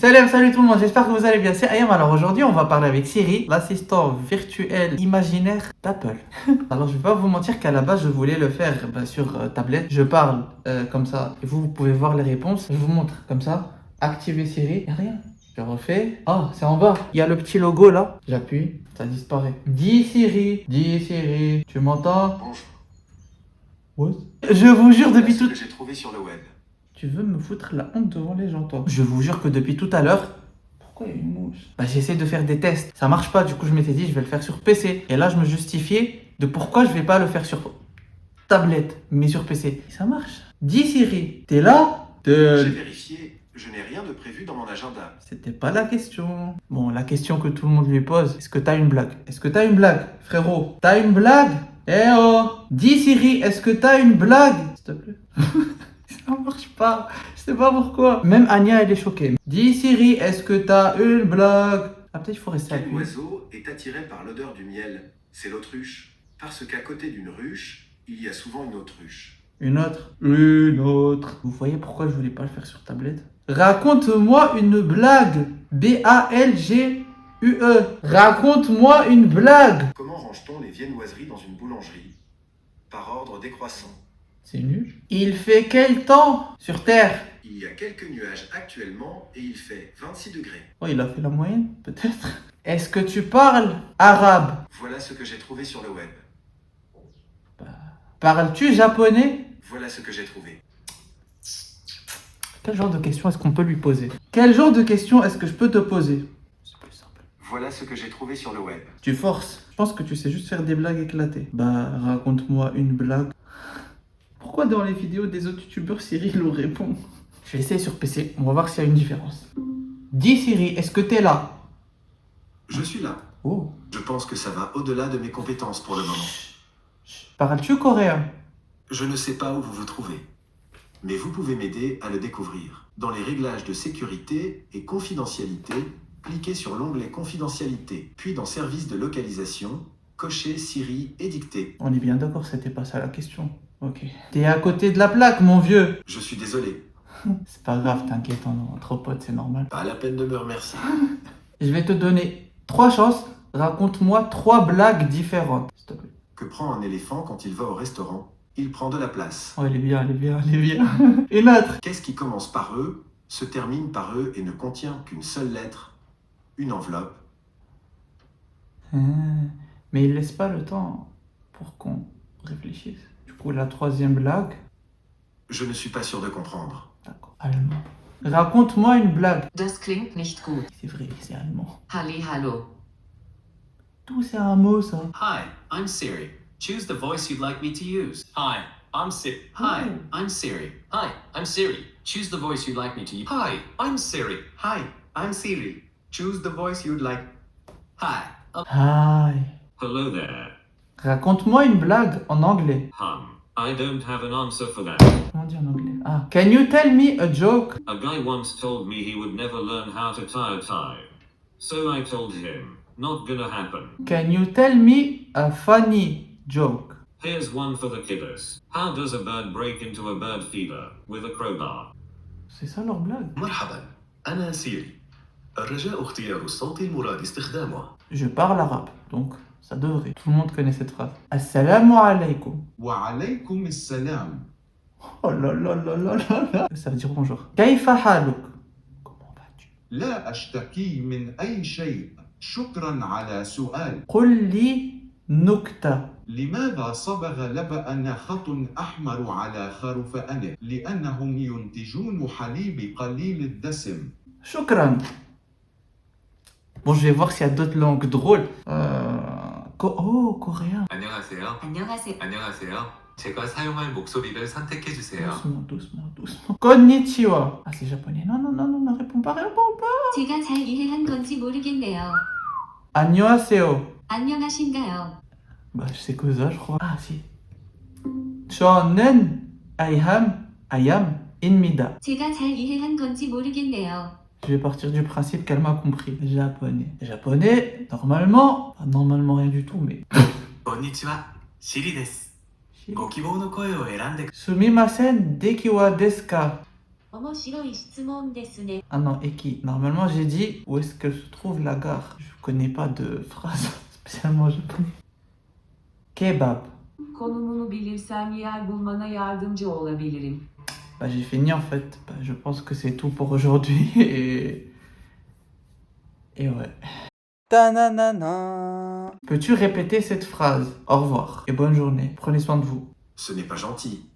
Salut tout le monde, j'espère que vous allez bien. C'est Ayam. Alors aujourd'hui, on va parler avec Siri, l'assistant virtuel imaginaire d'Apple. Alors je vais pas vous mentir qu'à la base, je voulais le faire sur tablette. Je parle comme ça et vous pouvez voir les réponses. Je vous montre comme ça. Activer Siri, y a rien. Je refais. Ah, c'est en bas. Il y a le petit logo là. J'appuie, ça disparaît. Dis Siri, tu m'entends? What? Je vous jure depuis tout. Que j'ai trouvé sur le web. Tu veux me foutre la honte devant les gens, toi? Je vous jure que depuis tout à l'heure. Pourquoi il y a une mouche? J'essaie de faire des tests. Ça marche pas, du coup, je m'étais dit, je vais le faire sur PC. Et là, je me justifiais de pourquoi je vais pas le faire sur tablette, mais sur PC. Et ça marche. Dis Siri, t'es là? J'ai vérifié, je n'ai rien de prévu dans mon agenda. C'était pas la question. Bon, la question que tout le monde lui pose, est-ce que t'as une blague? Est-ce que t'as une blague, frérot? T'as une blague? Eh oh! Dis Siri, est-ce que t'as une blague? S'il te plaît. Ça marche pas. Je sais pas pourquoi. Même Anya, elle est choquée. Dis Siri, est-ce que t'as une blague? Ah, peut-être il faut rester Quel appuyé. oiseau est attiré par l'odeur du miel? C'est l'autruche. Parce qu'à côté d'une ruche, il y a souvent une autruche. Une autre. Vous voyez pourquoi je voulais pas le faire sur tablette? Raconte-moi une blague. B-A-L-G-U-E. Raconte-moi une blague. Comment range-t-on les viennoiseries dans une boulangerie? Par ordre décroissant. C'est nul. Il fait quel temps sur Terre? Il y a quelques nuages actuellement et il fait 26 degrés. Oh, il a fait la moyenne, peut-être. Est-ce que tu parles arabe? Voilà ce que j'ai trouvé sur le web. Parles-tu japonais? Voilà ce que j'ai trouvé. Quel genre de questions est-ce qu'on peut lui poser? Quel genre de questions est-ce que je peux te poser? C'est plus simple. Voilà ce que j'ai trouvé sur le web. Tu forces. Je pense que tu sais juste faire des blagues éclatées. Raconte-moi une blague. Pourquoi dans les vidéos des autres youtubeurs, Siri nous répond? Je vais essayer sur PC, on va voir s'il y a une différence. Dis Siri, est-ce que t'es là? Je suis là. Oh. Je pense que ça va au-delà de mes compétences pour le moment. Parles-tu coréen? Je ne sais pas où vous vous trouvez, mais vous pouvez m'aider à le découvrir. Dans les réglages de sécurité et confidentialité, cliquez sur l'onglet Confidentialité, puis dans Services de localisation, cochez Siri et dictez. On est bien d'accord, c'était pas ça la question. Ok. T'es à côté de la plaque, mon vieux. Je suis désolé. C'est pas grave, t'inquiète, entre potes, c'est normal. Pas la peine de me remercier. Je vais te donner 3 chances. Raconte-moi 3 blagues différentes, s'il te plaît. Que prend un éléphant quand il va au restaurant? Il prend de la place. Oh, elle est bien. Une autre. Qu'est-ce qui commence par E, se termine par E et ne contient qu'une seule lettre? Une enveloppe. Mais il laisse pas le temps pour qu'on réfléchisse. Du coup, la 3e blague. Je ne suis pas sûr de comprendre. D'accord. Allemand. Raconte-moi une blague. Das klingt nicht gut. C'est vrai, c'est allemand. Hallihallo. Tout c'est un mot, ça. Hi, I'm Siri. Choose the voice you'd like me to use. Hi, I'm Siri. Hi, I'm Siri. Hi, I'm Siri. Choose the voice you'd like me to use. Hi, I'm Siri. Hi, I'm Siri. Choose the voice you'd like. Hi. Hi. Hello there. Raconte-moi une blague en anglais. I don't have an answer for that. Comment dire en anglais? Ah. Can you tell me a joke? A guy once told me he would never learn how to tie a tie. So I told him, not gonna happen. Can you tell me a funny joke? Here's one for the kiddos. How does a bird break into a bird feeder? With a crowbar. C'est ça leur blague. مرحبا أنا سيري الرجاء اختيار الصوت المراد استخدامه. Je parle arabe, donc ça devrait. Tout le monde connaît cette phrase. Assalamu alaikum. Wa alaykum assalam. Oh là là là là là là. Ça veut dire bonjour. Kaifa haluk? Comment vas-tu? لا أشتكي من أي شيء. شكرا على سؤال. قل لي نكتة. لماذا صبغ لبأنا خط أحمر على خرفانه؟ لأنهم ينتجون حليب قليل الدسم. شكرا. Bon, je vais voir s'il y a d'autres langues drôles. Oh, coréen. 안녕하세요. 안녕하세요. 안녕하세요. 제가 사용할 목소리를 선택해 주세요. Doucement. Konnichiwa. Ah, c'est japonais. Non, réponds pas. 제가 잘 이해한 건지 모르겠네요. Annyeonghaseyo. 안녕하신가요? Bah, je sais que ça, je crois. Ah, si. 저는 ayam inmida. 제가 잘 이해한 건지 모르겠네요. Je vais partir du principe qu'elle m'a compris. Japonais, normalement rien du tout, mais... こんにちは、シリです。ご希望の声を選んで。 Sumimasen, dekiwa desu ka? 面白い質問ですね。 Ah non, et qui? Normalement, j'ai dit où est-ce que se trouve la gare. Je connais pas de phrase spécialement japonais. Kebab. Konumunu bilirsem yer bulmana yardımcı olabilirim. Bah, j'ai fini en fait. Bah, je pense que c'est tout pour aujourd'hui. Et ouais. Ta-na-na-na. Peux-tu répéter cette phrase? Au revoir et bonne journée. Prenez soin de vous. Ce n'est pas gentil.